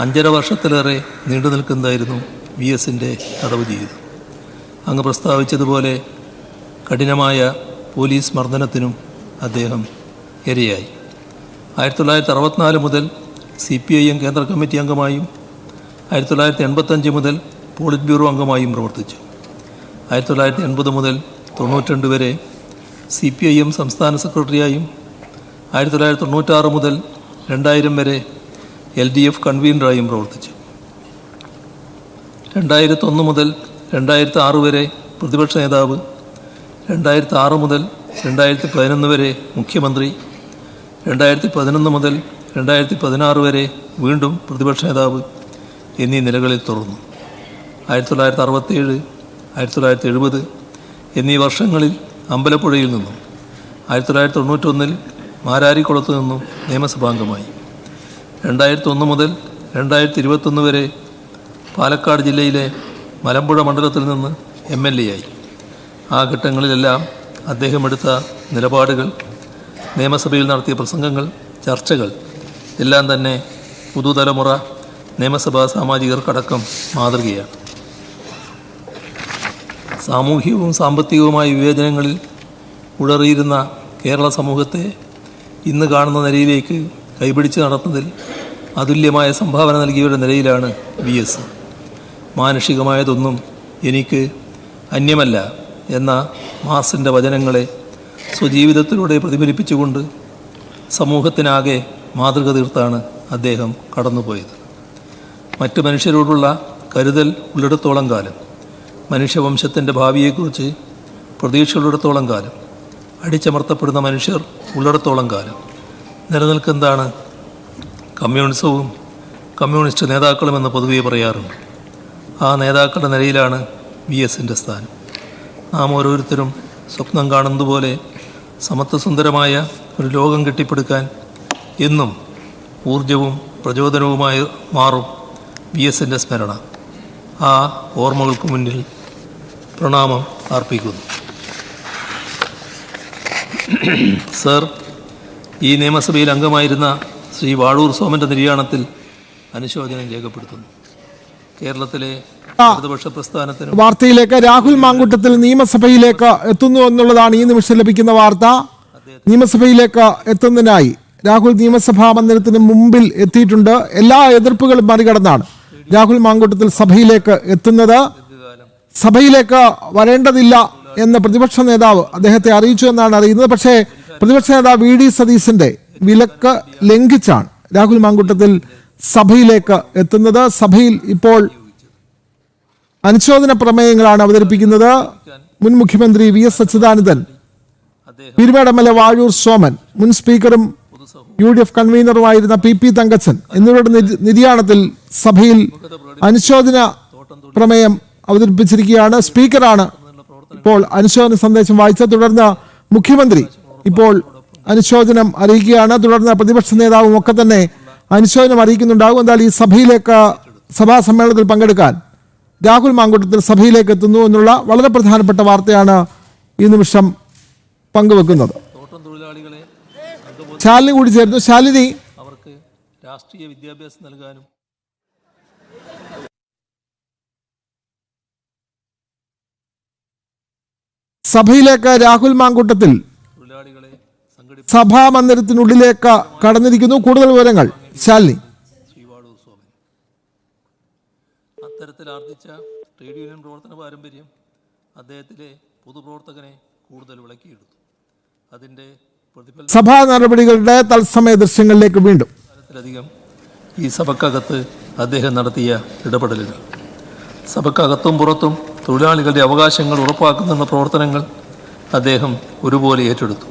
5.5 വർഷത്തിലേറെ നീണ്ടു നിൽക്കുന്നതായിരുന്നു VSൻ്റെ തടവ് ജീവിതം. അങ്ങ് പ്രസ്താവിച്ചതുപോലെ കഠിനമായ പോലീസ് മർദ്ദനത്തിനും അദ്ദേഹം ഇരയായി. 1964 മുതൽ CPIM കേന്ദ്ര കമ്മിറ്റി അംഗമായും 1985 മുതൽ പോളിറ്റ് ബ്യൂറോ അംഗമായും പ്രവർത്തിച്ചു. 1980 മുതൽ 92 വരെ CPIM സംസ്ഥാന സെക്രട്ടറിയായും 1996 മുതൽ 2000 വരെ LDF കൺവീനറായും പ്രവർത്തിച്ചു. 2001 മുതൽ 2006 വരെ പ്രതിപക്ഷ നേതാവ്, 2006 മുതൽ 2011 വരെ മുഖ്യമന്ത്രി, 2011 മുതൽ 2016 വരെ വീണ്ടും പ്രതിപക്ഷ നേതാവ് എന്നീ നിലകളിൽ തുടർന്നു. 1967, 1970 എന്നീ വർഷങ്ങളിൽ അമ്പലപ്പുഴയിൽ നിന്നും 1991 മാരാരിക്കുളത്ത് നിന്നും നിയമസഭാംഗമായി. 2001 മുതൽ 2021 വരെ പാലക്കാട് ജില്ലയിലെ മലമ്പുഴ മണ്ഡലത്തിൽ നിന്ന് MLA ആയി. ആ ഘട്ടങ്ങളിലെല്ലാം അദ്ദേഹം എടുത്ത നിലപാടുകൾ, നിയമസഭയിൽ നടത്തിയ പ്രസംഗങ്ങൾ, ചർച്ചകൾ എല്ലാം തന്നെ പുതുതലമുറ നിയമസഭാ സാമാജികർക്കടക്കം മാതൃകയാണ്. സാമൂഹികവും സാമ്പത്തികവുമായ വിവേചനങ്ങളിൽ ഉഴറിയിരുന്ന കേരള സമൂഹത്തെ ഇന്ന് കാണുന്ന നിലയിലേക്ക് കൈപിടിച്ച് നടത്തുന്നതിൽ അതുല്യമായ സംഭാവന നൽകിയവരുടെ നിലയിലാണ് VS. മാനുഷികമായതൊന്നും എനിക്ക് അന്യമല്ല എന്ന മാർസിൻ്റെ വചനങ്ങളെ സ്വജീവിതത്തിലൂടെ പ്രതിഫലിപ്പിച്ചുകൊണ്ട് സമൂഹത്തിനാകെ മാതൃക തീർത്താണ് അദ്ദേഹം കടന്നുപോയത്. മറ്റു മനുഷ്യരോടുള്ള കരുതൽ ഉള്ളിടത്തോളം കാലം, മനുഷ്യവംശത്തിൻ്റെ ഭാവിയെക്കുറിച്ച് പ്രതീക്ഷയുള്ളിടത്തോളം കാലം, അടിച്ചമർത്തപ്പെടുന്ന മനുഷ്യർ ഉള്ളിടത്തോളം കാലം നിലനിൽക്കുന്നതാണ് കമ്മ്യൂണിസവും കമ്മ്യൂണിസ്റ്റ് നേതാക്കളുമെന്ന് പൊതുവെ പറയാറുണ്ട്. ആ നേതാക്കളുടെ നിലയിലാണ് VSൻ്റെ സ്ഥാനം. നാം ഓരോരുത്തരും സ്വപ്നം കാണുന്നതുപോലെ സമത്വസുന്ദരമായ ഒരു ലോകം കെട്ടിപ്പടുക്കാൻ എന്നും ഊർജവും പ്രചോദനവുമായി മാറും VSൻ്റെ സ്മരണ. ആ ഓർമ്മകൾക്ക് മുന്നിൽ പ്രണാമം അർപ്പിക്കുന്നു. സർ, ഈ നിയമസഭയിൽ അംഗമായിരുന്ന ശ്രീ വാഴൂർ സോമൻ്റെ നിര്യാണത്തിൽ അനുശോചനം രേഖപ്പെടുത്തുന്നു. കേരളത്തിലെ ഇടതുപക്ഷ പ്രസ്ഥാനത്തിന് വാർത്തയിലേക്ക് രാഹുൽ മാങ്കൂട്ടത്തിൽ നിയമസഭയിലേക്ക് എത്തുന്നു എന്നുള്ളതാണ് ഈ നിമിഷം ലഭിക്കുന്ന വാർത്ത. നിയമസഭയിലേക്ക് എത്തുന്നതിനായി രാഹുൽ നിയമസഭാ മന്ദിരത്തിന് മുമ്പിൽ എത്തിയിട്ടുണ്ട്. എല്ലാ എതിർപ്പുകളും മറികടന്നാണ് രാഹുൽ മാങ്കൂട്ടത്തിൽ സഭയിലേക്ക് എത്തുന്നത്. സഭയിലേക്ക് വരേണ്ടതില്ല എന്ന് പ്രതിപക്ഷ നേതാവ് അദ്ദേഹത്തെ അറിയിച്ചു എന്നാണ് അറിയുന്നത്. പക്ഷേ പ്രതിപക്ഷ നേതാവ് VD സതീശന്റെ വിലക്ക് ലംഘിച്ചാണ് രാഹുൽ മാങ്കൂട്ടത്തിൽ സഭയിലേക്ക് എത്തുന്നത്. സഭയിൽ ഇപ്പോൾ അനുശോചന പ്രമേയങ്ങളാണ് അവതരിപ്പിക്കുന്നത്. മുൻ മുഖ്യമന്ത്രി VS അച്യുതാനന്ദൻ, പീരുമേട് MLA വാഴൂർ സോമൻ, മുൻ സ്പീക്കറും UDF കൺവീനറുമായിരുന്ന PP തങ്കച്ചൻ എന്നിവരുടെ നിര്യാണത്തിൽ സഭയിൽ അനുശോചന പ്രമേയം അവതരിപ്പിച്ചിരിക്കുകയാണ്. സ്പീക്കറാണ് ഇപ്പോൾ അനുശോചന സന്ദേശം വായിച്ചത്. തുടർന്ന് മുഖ്യമന്ത്രി ഇപ്പോൾ അനുശോചനം അറിയിക്കുകയാണ്. തുടർന്ന് പ്രതിപക്ഷ നേതാവും ഒക്കെ തന്നെ അനുശോചനം അറിയിക്കുന്നുണ്ടാകും. എന്നാൽ ഈ സഭയിലേക്ക്, സഭാ സമ്മേളനത്തിൽ പങ്കെടുക്കാൻ രാഹുൽ മാങ്കൂട്ടത്തിൽ സഭയിലേക്ക് എത്തുന്നു എന്നുള്ള വളരെ പ്രധാനപ്പെട്ട വാർത്തയാണ് ഈ നിമിഷം പങ്കുവെക്കുന്നത്. ശാലിനി കൂടി ചേർന്നു. ശാലിനി, അവർക്ക് രാഷ്ട്രീയ വിദ്യാഭ്യാസം നൽകാനും സഭയിലേക്ക് രാഹുൽ മാങ്കൂട്ടത്തിൽ തൊഴിലാളികളെ സഭാ മന്ദിരത്തിനുള്ളിലേക്ക് കടന്നിരിക്കുന്നു. കൂടുതൽ വിവരങ്ങൾ ശാലിനി. ശ്രീ വാഴൂർ സോമൻ അത്തരത്തിൽ ആർജിച്ച ട്രേഡ് യൂണിയൻ പ്രവർത്തന പാരമ്പര്യം അദ്ദേഹത്തിലെ പൊതുപ്രവർത്തകനെ കൂടുതൽ വിളക്കിയെടുത്തു. അതിൻ്റെ പ്രതിഫലനം സഭാ നടപടികളുടെ തത്സമയ ദൃശ്യങ്ങളിലേക്ക് വീണ്ടും. കാലത്തിലധികം ഈ സഭക്കകത്ത് അദ്ദേഹം നടത്തിയ ഇടപെടലുകൾ, സഭക്കകത്തും പുറത്തും തൊഴിലാളികളുടെ അവകാശങ്ങൾ ഉറപ്പാക്കുന്ന പ്രവർത്തനങ്ങൾ അദ്ദേഹം ഒരുപോലെ ഏറ്റെടുത്തു.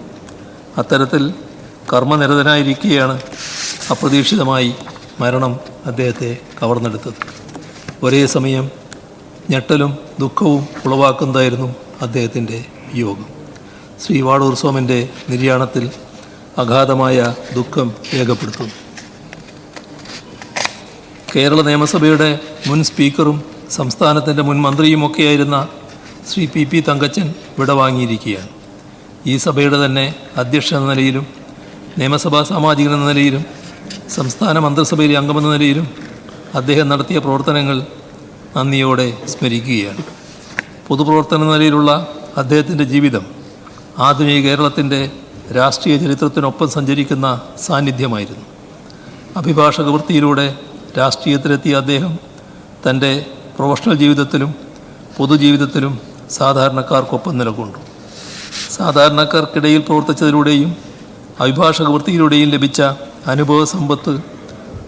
അത്തരത്തിൽ കർമ്മനിരതനായിരിക്കെയാണ് അപ്രതീക്ഷിതമായി മരണം അദ്ദേഹത്തെ കവർന്നെടുത്തത്. ഒരേ സമയം ഞെട്ടലും ദുഃഖവും ഉളവാക്കുന്നതായിരുന്നു അദ്ദേഹത്തിൻ്റെ വിയോഗം. ശ്രീ വാഴൂർ സോമൻ്റെ നിര്യാണത്തിൽ അഗാധമായ ദുഃഖം രേഖപ്പെടുത്തുന്നു. കേരള നിയമസഭയുടെ മുൻ സ്പീക്കറും സംസ്ഥാനത്തിൻ്റെ മുൻ മന്ത്രിയുമൊക്കെയായിരുന്ന ശ്രീ PP തങ്കച്ചൻ വിടവാങ്ങിയിരിക്കുകയാണ്. ഈ സഭയുടെ തന്നെ അധ്യക്ഷൻ എന്ന നിലയിലും നിയമസഭാ സാമാജികൻ എന്ന നിലയിലും സംസ്ഥാന മന്ത്രിസഭയിലെ അംഗമെന്ന നിലയിലും അദ്ദേഹം നടത്തിയ പ്രവർത്തനങ്ങൾ നന്ദിയോടെ സ്മരിക്കുകയാണ്. പൊതുപ്രവർത്തന നിലയിലുള്ള അദ്ദേഹത്തിൻ്റെ ജീവിതം ആധുനിക കേരളത്തിൻ്റെ രാഷ്ട്രീയ ചരിത്രത്തിനൊപ്പം സഞ്ചരിക്കുന്ന സാന്നിധ്യമായിരുന്നു. അഭിഭാഷക വൃത്തിയിലൂടെ രാഷ്ട്രീയത്തിലെത്തിയ അദ്ദേഹം തൻ്റെ പ്രൊഫഷണൽ ജീവിതത്തിലും പൊതുജീവിതത്തിലും സാധാരണക്കാർക്കൊപ്പം നിലകൊണ്ടു. സാധാരണക്കാർക്കിടയിൽ പ്രവർത്തിച്ചതിലൂടെയും അഭിഭാഷക വൃത്തിയിലൂടെയും ലഭിച്ച അനുഭവ സമ്പത്ത്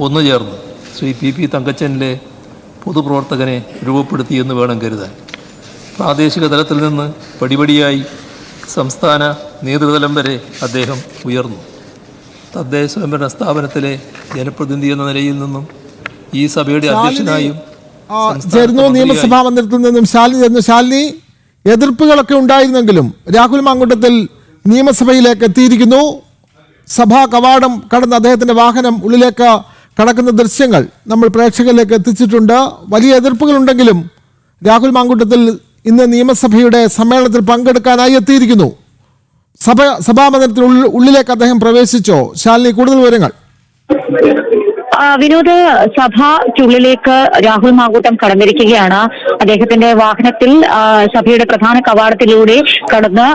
ഒന്നുചേർന്ന് ശ്രീ PP തങ്കച്ചനിലെ പൊതുപ്രവർത്തകനെ രൂപപ്പെടുത്തിയെന്ന് വേണം കരുതാൻ. പ്രാദേശിക തലത്തിൽ നിന്ന് പടിപടിയായി സംസ്ഥാന നേതൃതലം വരെ അദ്ദേഹം ഉയർന്നു. തദ്ദേശ സ്വയംഭരണ സ്ഥാപനത്തിലെ ജനപ്രതിനിധി എന്ന നിലയിൽ നിന്നും ഈ സഭയുടെ അധ്യക്ഷനായും ചേർന്നു. നിയമസഭാ മന്ദിരത്തിൽ നിന്നും ശാലിനി ചേർന്നു. ശാലിനി, എതിർപ്പുകളൊക്കെ ഉണ്ടായിരുന്നെങ്കിലും രാഹുൽ മാങ്കൂട്ടത്തിൽ നിയമസഭയിലേക്ക് എത്തിയിരിക്കുന്നു. സഭാ കവാടം കടന്ന് അദ്ദേഹത്തിന്റെ വാഹനം ഉള്ളിലേക്ക് കടക്കുന്ന ദൃശ്യങ്ങൾ നമ്മൾ പ്രേക്ഷകരിലേക്ക് എത്തിച്ചിട്ടുണ്ട്. വലിയ എതിർപ്പുകളുണ്ടെങ്കിലും രാഹുൽ മാങ്കൂട്ടത്തിൽ ഇന്ന് നിയമസഭയുടെ സമ്മേളനത്തിൽ പങ്കെടുക്കാനായി എത്തിയിരിക്കുന്നു. സഭാമന്ദിരത്തിന് ഉള്ളിലേക്ക് അദ്ദേഹം പ്രവേശിച്ചോ? ശാലിനി, കൂടുതൽ വിവരങ്ങൾ. വിനോദ്, സഭയ്ക്കുള്ളിലേക്ക് രാഹുൽ മാങ്കൂട്ടം കടന്നിരിക്കുകയാണ്. അദ്ദേഹത്തിന്റെ വാഹനത്തിൽ സഭയുടെ പ്രധാന കവാടത്തിലൂടെ കടന്ന്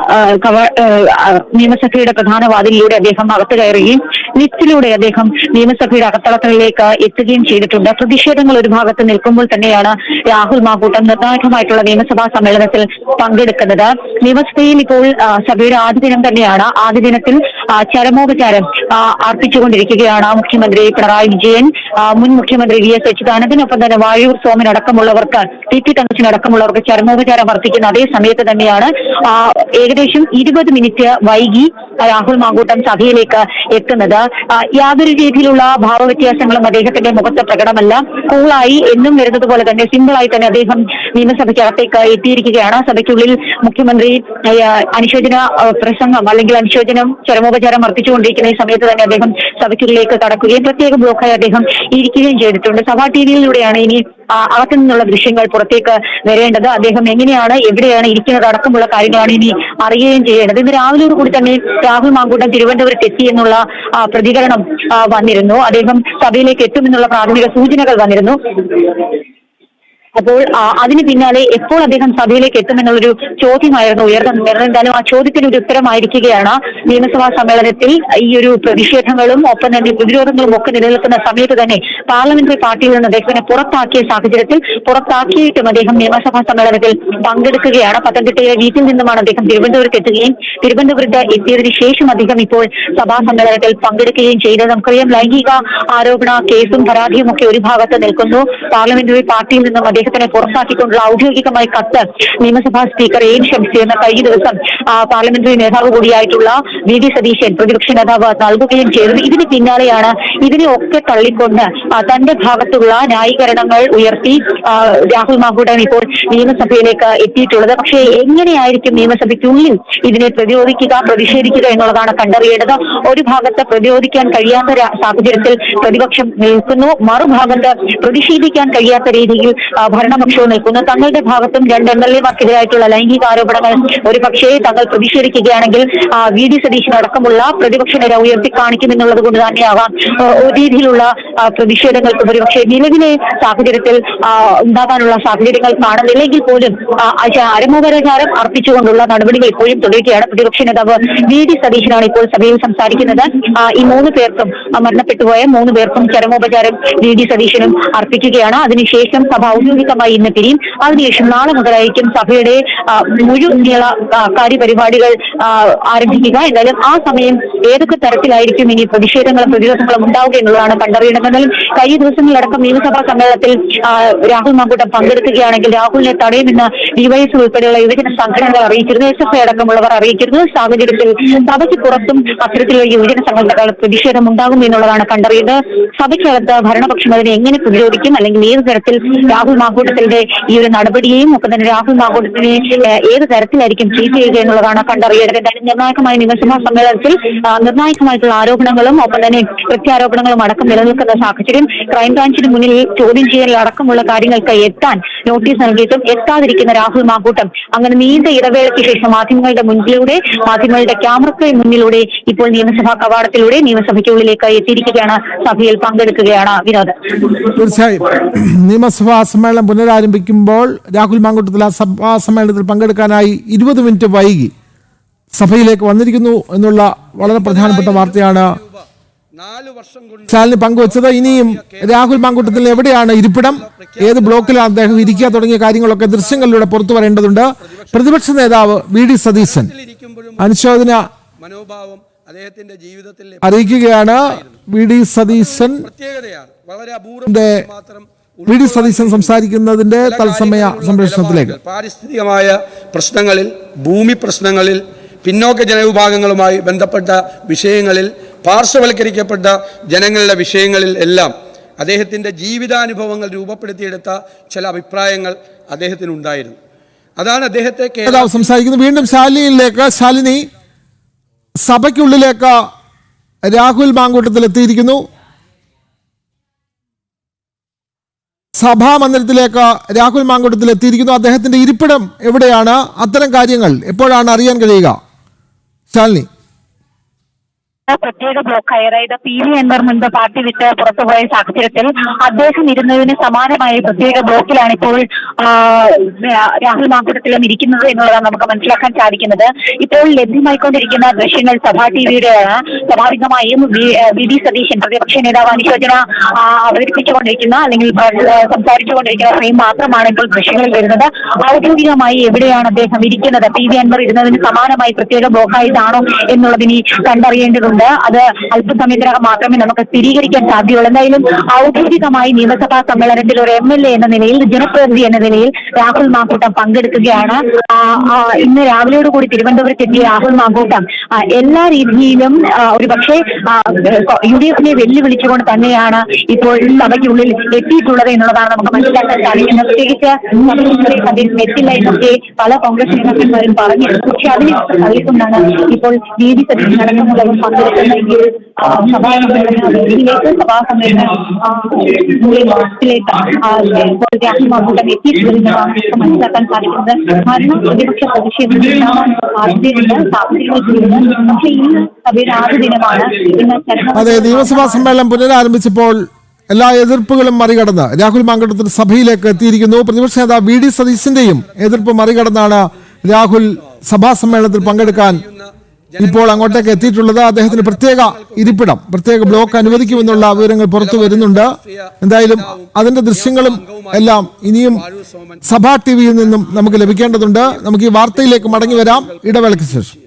നിയമസഭയുടെ പ്രധാന വാതിലിലൂടെ അദ്ദേഹം അകത്ത് കയറുകയും ലിഫ്റ്റിലൂടെ അദ്ദേഹം നിയമസഭയുടെ അകത്തളങ്ങളിലേക്ക് എത്തുകയും ചെയ്തിട്ടുണ്ട്. പ്രതിഷേധങ്ങൾ ഒരു ഭാഗത്ത് നിൽക്കുമ്പോൾ തന്നെയാണ് രാഹുൽ മാങ്കൂട്ടം നിർണായകമായിട്ടുള്ള നിയമസഭാ സമ്മേളനത്തിൽ പങ്കെടുക്കുന്നത്. നിയമസഭയിൽ ഇപ്പോൾ സഭയുടെ ആദ്യ ദിനം തന്നെയാണ്. ആദ്യ ദിനത്തിൽ ചരമോപചാരം അർപ്പിച്ചുകൊണ്ടിരിക്കുകയാണ് മുഖ്യമന്ത്രി പിണറായി വിജയൻ, മുൻ മുഖ്യമന്ത്രി വി.എസ്. അച്യുതാനന്ദനൊപ്പം തന്നെ വാഴൂർ സോമൻ അടക്കമുള്ളവർക്ക്, ടി.പി. തങ്കച്ചൻ അടക്കമുള്ളവർക്ക് ചരമോപചാരം അർപ്പിക്കുന്ന അതേ സമയത്ത് തന്നെയാണ് ഏകദേശം 20 മിനിറ്റ് വൈകി രാഹുൽ മാങ്കൂട്ടം സഭയിലേക്ക് എത്തുന്നത്. യാതൊരു രീതിയിലുള്ള ഭാവവ്യത്യാസങ്ങളും അദ്ദേഹത്തിന്റെ മുഖത്ത് പ്രകടമല്ല. കൂളായി എന്നും വരുന്നത് പോലെ തന്നെ സിമ്പിളായി തന്നെ അദ്ദേഹം നിയമസഭയ്ക്കകത്തേക്ക് എത്തിയിരിക്കുകയാണ്. സഭയ്ക്കുള്ളിൽ മുഖ്യമന്ത്രി അനുശോചന പ്രസംഗം അല്ലെങ്കിൽ അനുശോചനം ചരമോപചാരം അർപ്പിച്ചുകൊണ്ടിരിക്കുന്ന ഈ സമയത്ത് തന്നെ അദ്ദേഹം സഭയ്ക്കുള്ളിലേക്ക് കടക്കുകയും പ്രത്യേക ബ്ലോക്കായി അദ്ദേഹം ഇരിക്കുകയും ചെയ്തിട്ടുണ്ട്. സഭാ ടിവിയിലൂടെയാണ് ഇനി അകത്തു നിന്നുള്ള ദൃശ്യങ്ങൾ പുറത്തേക്ക് വരേണ്ടത്. അദ്ദേഹം എങ്ങനെയാണ്, എവിടെയാണ് ഇരിക്കുന്നത് അടക്കമുള്ള കാര്യങ്ങളാണ് ഇനി അറിയുകയും ചെയ്യേണ്ടത്. ഇന്ന് രാവിലെയോട് കൂടി തന്നെ രാഹുൽ മാങ്കൂട്ടം തിരുവനന്തപുരത്ത് എത്തി എന്നുള്ള പ്രതികരണം വന്നിരുന്നു. അദ്ദേഹം സഭയിലേക്ക് എത്തുമെന്നുള്ള പ്രാഥമിക സൂചനകൾ വന്നിരുന്നു. അപ്പോൾ അതിന് പിന്നാലെ എപ്പോൾ അദ്ദേഹം സഭയിലേക്ക് എത്തുമെന്നുള്ളൊരു ചോദ്യമായിരുന്നു ഉയർന്നിരുന്നത്. എന്തായാലും ആ ചോദ്യത്തിന് ഒരു ഉത്തരമായിരിക്കുകയാണ്. നിയമസഭാ സമ്മേളനത്തിൽ ഈ ഒരു പ്രതിഷേധങ്ങളും ഒപ്പം തന്നെ പ്രതിരോധങ്ങളും ഒക്കെ നിലനിൽക്കുന്ന സമയത്ത് തന്നെ പാർലമെന്ററി പാർട്ടിയിൽ നിന്ന് അദ്ദേഹത്തിനെ പുറത്താക്കിയ സാഹചര്യത്തിൽ പുറത്താക്കിയിട്ടും അദ്ദേഹം നിയമസഭാ സമ്മേളനത്തിൽ പങ്കെടുക്കുകയാണ്. പത്തനംതിട്ടയിലെ വീട്ടിൽ നിന്നുമാണ് അദ്ദേഹം തിരുവനന്തപുരത്ത് എത്തുകയും തിരുവനന്തപുരത്ത് എത്തിയതിനു ശേഷം അദ്ദേഹം ഇപ്പോൾ സഭാ സമ്മേളനത്തിൽ പങ്കെടുക്കുകയും ചെയ്തത്. നമുക്കറിയാം, ലൈംഗിക ആരോപണ കേസും പരാതിയും ഒക്കെ ഒരു ഭാഗത്ത് നിൽക്കുന്നു. പാർലമെന്ററി പാർട്ടിയിൽ നിന്നും അദ്ദേഹത്തിനെ പുറത്താക്കിക്കൊണ്ടുള്ള ഔദ്യോഗികമായ കത്ത് നിയമസഭാ സ്പീക്കർ എൻ ഷംസി എന്ന കഴിഞ്ഞ ദിവസം പാർലമെന്ററി നേതാവ് കൂടിയായിട്ടുള്ള വി.ഡി. സതീശൻ പ്രതിപക്ഷ നേതാവ് നൽകുകയും ചെയ്തത്. ഇതിന് പിന്നാലെയാണ് ഇതിനെയൊക്കെ തള്ളിക്കൊണ്ട് തന്റെ ഭാഗത്തുള്ള ന്യായീകരണങ്ങൾ ഉയർത്തി രാഹുൽ മാങ്കൂട്ടം ഇപ്പോൾ നിയമസഭയിലേക്ക് എത്തിയിട്ടുള്ളത്. പക്ഷേ എങ്ങനെയായിരിക്കും നിയമസഭയ്ക്കുള്ളിൽ ഇതിനെ പ്രതിഷേധിക്കുക എന്നുള്ളതാണ് കണ്ടറിയേണ്ടത്. ഒരു ഭാഗത്ത് പ്രതിരോധിക്കാൻ കഴിയാത്ത സാഹചര്യത്തിൽ പ്രതിപക്ഷം നിൽക്കുന്നു, മറുഭാഗത്ത് പ്രതിഷേധിക്കാൻ കഴിയാത്ത രീതിയിൽ ഭരണപക്ഷവും നിൽക്കുന്നു. തങ്ങളുടെ ഭാഗത്തും 2 MLA-മാർക്കെതിരായിട്ടുള്ള ലൈംഗിക ആരോപണങ്ങൾ ഒരു പക്ഷേ തങ്ങൾ പ്രതിഷേധിക്കുകയാണെങ്കിൽ വി.ഡി. സതീശൻ അടക്കമുള്ള പ്രതിപക്ഷ നിര ഉയർത്തി കാണിക്കുമെന്നുള്ളത് കൊണ്ട് തന്നെയാവാം ഒരു രീതിയിലുള്ള പ്രതിഷേധങ്ങൾക്ക് ഒരുപക്ഷെ നിലവിലെ സാഹചര്യത്തിൽ ഉണ്ടാകാനുള്ള സാഹചര്യങ്ങൾ കാണുന്നില്ലെങ്കിൽ പോലും ചരമോപചാരം അർപ്പിച്ചുകൊണ്ടുള്ള നടപടികൾ ഇപ്പോഴും തുടരുകയാണ്. പ്രതിപക്ഷ നേതാവ് വി.ഡി. സതീശനാണ് ഇപ്പോൾ സഭയിൽ സംസാരിക്കുന്നത്. ഈ 3 പേർക്കും മരണപ്പെട്ടുപോയ 3 പേർക്കും ചരമോപചാരം വി.ഡി. സതീശനും അർപ്പിക്കുകയാണ്. അതിനുശേഷം സഭ ഔദ്യോഗികമായി ഇന്ന് പിരിയും. അതിനുശേഷം നാളെ മുതലായിരിക്കും സഭയുടെ മുഴുവൻ കാര്യപരിപാടികൾ ആരംഭിക്കുക. എന്തായാലും ആ സമയം ഏതൊക്കെ തരത്തിലായിരിക്കും ഇനി പ്രതിഷേധങ്ങളും പ്രതിരോധങ്ങളും ഉണ്ടാവുക എന്നുള്ളതാണ് കണ്ടറിയേണ്ടത്. എന്നാലും കഴിഞ്ഞ ദിവസങ്ങളിലടക്കം നിയമസഭാ സമ്മേളനത്തിൽ രാഹുൽ മാങ്കൂട്ടം പങ്കെടുക്കുകയാണെങ്കിൽ രാഹുലിനെ തടയുമെന്ന് ഡിവൈഎസ് ഉൾപ്പെടെയുള്ള യുവജന സംഘടനകൾ അറിയിച്ചിരുന്നു, SFI അടക്കമുള്ളവർ അറിയിച്ചിരുന്നു. സാഹചര്യത്തിൽ സഭയ്ക്ക് പുറത്തും അത്തരത്തിലുള്ള യുവജന സംഘടനകൾ പ്രതിഷേധം ഉണ്ടാകും എന്നുള്ളതാണ് കണ്ടറിയുന്നത്. സഭയ്ക്കകത്ത് ഭരണപക്ഷം അതിനെ എങ്ങനെ പ്രതിരോധിക്കും, അല്ലെങ്കിൽ ഏത് തരത്തിൽ രാഹുൽ മാങ്കൂട്ടത്തിന്റെ ഈ ഒരു നടപടിയെയും ഒപ്പം തന്നെ രാഹുൽ മാങ്കൂട്ടത്തിനെ ഏത് തരത്തിലായിരിക്കും ട്രീറ്റ് ചെയ്യുക എന്നുള്ളതാണ് കണ്ടറിയേണ്ടത്. എന്തായാലും നിർണായകമായ നിയമസഭാ സമ്മേളനത്തിൽ നിർണായകമായിട്ടുള്ള ആരോപണങ്ങളും ഒപ്പം തന്നെ പ്രത്യാരോപണങ്ങളും അടക്കം നിലനിൽക്കുന്ന സാഹചര്യം ക്രൈംബ്രാഞ്ചിന് മുന്നിൽ ചോദ്യം ചെയ്യൽ അടക്കമുള്ള കാര്യങ്ങൾക്ക് എത്താൻ നോട്ടീസ് നൽകിയിട്ടും എത്താതിരിക്കുന്ന രാഹുൽ മാങ്കൂട്ടം അങ്ങനെ നീണ്ട ഇടവേളയ്ക്ക് ശേഷം മാധ്യമങ്ങളുടെ ക്യാമറയ്ക്ക് മുന്നിലൂടെ ഇപ്പോൾ നിയമസഭാ കവാടത്തിലൂടെ നിയമസഭയ്ക്കുള്ളിലേക്ക് എത്തിയിരിക്കുകയാണ്. സഭയിൽ പങ്കെടുക്കുകയാണ്. വിനോദ്, തീർച്ചയായും നിയമസഭാ സമ്മേളനം പുനരാരംഭിക്കുമ്പോൾ രാഹുൽ മാങ്കൂട്ടത്തിൽ ആ സഭാ സമ്മേളനത്തിൽ പങ്കെടുക്കാനായി 20 മിനിറ്റ് വൈകി സഭയിലേക്ക് വന്നിരിക്കുന്നു എന്നുള്ള വളരെ പ്രധാനപ്പെട്ട വാർത്തയാണ് ചാനലിന് പങ്കുവച്ചത്. ഇനിയും രാഹുൽ മാങ്കൂട്ടത്തിൽ എവിടെയാണ് ഇരിപ്പിടം, ഏത് ബ്ലോക്കിലാണ് അദ്ദേഹം ഇരിക്കുക തുടങ്ങിയ കാര്യങ്ങളൊക്കെ ദൃശ്യങ്ങളിലൂടെ പുറത്തു വരേണ്ടതുണ്ട്. പ്രതിപക്ഷ നേതാവ് വി.ഡി. സതീശൻ അനുശോചന മനോഭാവം അദ്ദേഹത്തിന്റെ ജീവിതത്തിൽ അറിയിക്കുകയാണ്. വി.ഡി. സതീശൻ സംസാരിക്കുന്നതിന്റെ തത്സമയ സംപ്രേഷണത്തിലേക്ക്. പാരിസ്ഥിതികമായ പ്രശ്നങ്ങളിൽ, ഭൂമി പ്രശ്നങ്ങളിൽ, പിന്നോക്ക ജനവിഭാഗങ്ങളുമായി ബന്ധപ്പെട്ട വിഷയങ്ങളിൽ, പാർശ്വവൽക്കരിക്കപ്പെട്ട ജനങ്ങളുടെ വിഷയങ്ങളിൽ എല്ലാം അദ്ദേഹത്തിൻ്റെ ജീവിതാനുഭവങ്ങൾ രൂപപ്പെടുത്തിയെടുത്ത ചില അഭിപ്രായങ്ങൾ അദ്ദേഹത്തിനുണ്ടായിരുന്നു. അതാണ് അദ്ദേഹത്തെ നേതാവ് സംസാരിക്കുന്നു. വീണ്ടും ശാലിനി, സഭയ്ക്കുള്ളിലേക്ക് രാഹുൽ മാങ്കൂട്ടത്തിൽ എത്തിയിരിക്കുന്നു. സഭാ മന്ദിരത്തിലേക്ക് രാഹുൽ മാങ്കൂട്ടത്തിൽ എത്തിയിരിക്കുന്നു. അദ്ദേഹത്തിന്റെ ഇരിപ്പിടം എവിടെയാണ്? അത്തരം കാര്യങ്ങൾ എപ്പോഴാണ് അറിയാൻ കഴിയുക? ശാലിനി. പ്രത്യേക ബ്ലോക്കായി, അതായത് PV അൻവർ മുൻപ് പാർട്ടി വിട്ട് പുറത്തുപോയ സാഹചര്യത്തിൽ അദ്ദേഹം ഇരുന്നതിന് സമാനമായ പ്രത്യേക ബ്ലോക്കിലാണ് ഇപ്പോൾ രാഹുൽ മാങ്കൂട്ടത്തിലും ഇരിക്കുന്നത് എന്നുള്ളതാണ് നമുക്ക് മനസ്സിലാക്കാൻ സാധിക്കുന്നത്. ഇപ്പോൾ ലഭ്യമായിക്കൊണ്ടിരിക്കുന്ന ദൃശ്യങ്ങൾ സഭാ TVയുടെയാണ്. സ്വാഭാവികമായും VD സതീശൻ പ്രതിപക്ഷ നേതാവ് അനുശോചന അവതരിപ്പിച്ചുകൊണ്ടിരിക്കുന്ന അല്ലെങ്കിൽ സംസാരിച്ചുകൊണ്ടിരിക്കുന്ന ഫ്രെയിം മാത്രമാണ് ഇപ്പോൾ ദൃശ്യങ്ങളിൽ വരുന്നത്. ഔദ്യോഗികമായി എവിടെയാണ് അദ്ദേഹം ഇരിക്കുന്നത്, PV അൻവർ ഇരുന്നതിന് സമാനമായി പ്രത്യേക ബ്ലോക്കായതാണോ എന്നുള്ളതിനി കണ്ടറിയേണ്ടതുണ്ട്. അത് അല്പസമയത്തിനകം മാത്രമേ നമുക്ക് സ്ഥിരീകരിക്കാൻ സാധ്യതയുള്ളൂ. എന്തായാലും ഔദ്യോഗികമായി നിയമസഭാ സമ്മേളനത്തിൽ ഒരു MLA എന്ന നിലയിൽ, ജനപ്രതിനിധി എന്ന നിലയിൽ രാഹുൽ മാങ്കൂട്ടം പങ്കെടുക്കുകയാണ്. ഇന്ന് രാവിലെയോടുകൂടി തിരുവനന്തപുരത്തെത്തിയ രാഹുൽ മാങ്കൂട്ടം എല്ലാ രീതിയിലും ഒരുപക്ഷെ UDF-നെ വെല്ലുവിളിച്ചുകൊണ്ട് തന്നെയാണ് ഇപ്പോൾ സഭയ്ക്കുള്ളിൽ എത്തിയിട്ടുള്ളത് എന്നുള്ളതാണ് നമുക്ക് മനസ്സിലാക്കാൻ സാധിക്കുന്നത്. പ്രത്യേകിച്ച് അദ്ദേഹം എത്തില്ല എന്നൊക്കെ പല കോൺഗ്രസ് നേതാക്കന്മാരും പറഞ്ഞിരുന്നു. പക്ഷെ അതിനെ തള്ളിക്കൊണ്ടാണ് ഇപ്പോൾ VD സതീശൻ നടക്കുന്നതും പങ്കെടുക്കുന്ന സഭാ സമ്മേളനത്തിലേക്ക് രാഹുൽ മാങ്കൂട്ടം എത്തിയിട്ടുള്ളതെന്നാണ് നമുക്ക് മനസ്സിലാക്കാൻ സാധിക്കുന്നത്. കാരണം പ്രതിപക്ഷ പ്രതിഷേധം സാധ്യതയുണ്ട്, സാഹചര്യങ്ങൾ. പക്ഷെ ഇന്ന് സഭയുടെ ആദ്യ ദിനമാണ്. അതെ, നിയമസഭാ സമ്മേളനം പുനരാരംഭിച്ചപ്പോൾ എല്ലാ എതിർപ്പുകളും മറികടന്ന് രാഹുൽ മാങ്കൂട്ടത്തിൽ സഭയിലേക്ക് എത്തിയിരിക്കുന്നു. പ്രതിപക്ഷ നേതാവ് VD സതീശന്റെയും എതിർപ്പ് മറികടന്നാണ് രാഹുൽ സഭാ സമ്മേളനത്തിൽ പങ്കെടുക്കാൻ ഇപ്പോൾ അങ്ങോട്ടേക്ക് എത്തിയിട്ടുള്ളത്. അദ്ദേഹത്തിന് പ്രത്യേക ഇരിപ്പിടം, പ്രത്യേക ബ്ലോക്ക് അനുവദിക്കുമെന്നുള്ള വിവരങ്ങൾ പുറത്തു വരുന്നുണ്ട്. എന്തായാലും അതിന്റെ ദൃശ്യങ്ങളും എല്ലാം ഇനിയും സഭാ TVയിൽ നിന്നും നമുക്ക് ലഭിക്കേണ്ടതുണ്ട്. നമുക്ക് ഈ വാർത്തയിലേക്ക് മടങ്ങി വരാം ഇടവേളയ്ക്ക് ശേഷം.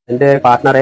എന്റെ പാർട്ട്ണറെ